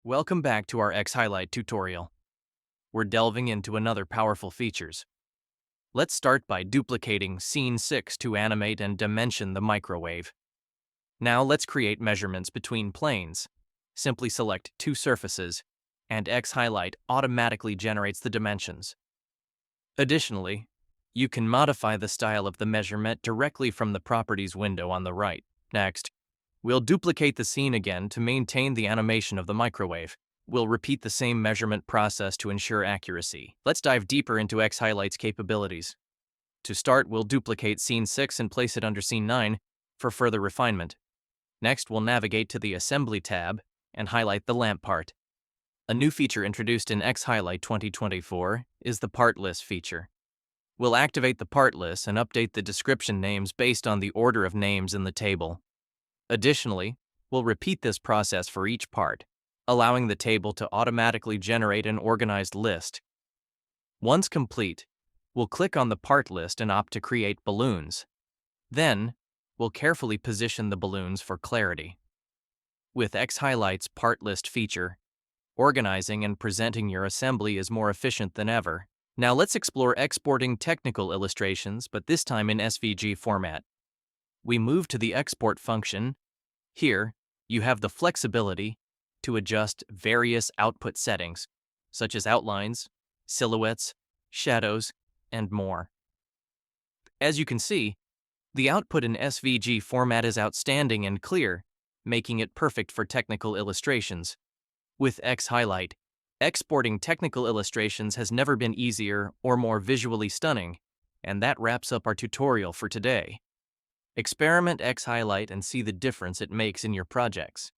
Welcome back to our xHighlight tutorial. We're delving into another powerful features. Let's start by duplicating Scene 6 to animate and dimension the microwave. Now let's create measurements between planes. Simply select two surfaces, and xHighlight automatically generates the dimensions. Additionally, you can modify the style of the measurement directly from the Properties window on the right. Next, we'll duplicate the scene again to maintain the animation of the microwave. We'll repeat the same measurement process to ensure accuracy. Let's dive deeper into xHighlight's capabilities. To start, we'll duplicate Scene 6 and place it under Scene 9 for further refinement. Next, we'll navigate to the Assembly tab and highlight the lamp part. A new feature introduced in xHighlight 2024 is the part list feature. We'll activate the part list and update the description names based on the order of names in the table. Additionally, we'll repeat this process for each part, allowing the table to automatically generate an organized list. Once complete, we'll click on the part list and opt to create balloons. Then, we'll carefully position the balloons for clarity. With xHighlight's part list feature, organizing and presenting your assembly is more efficient than ever. Now let's explore exporting technical illustrations, but this time in SVG format. We move to the export function. Here, you have the flexibility to adjust various output settings, such as outlines, silhouettes, shadows, and more. As you can see, the output in SVG format is outstanding and clear, making it perfect for technical illustrations. With xHighlight, exporting technical illustrations has never been easier or more visually stunning, and that wraps up our tutorial for today. Experiment xHighlight and see the difference it makes in your projects.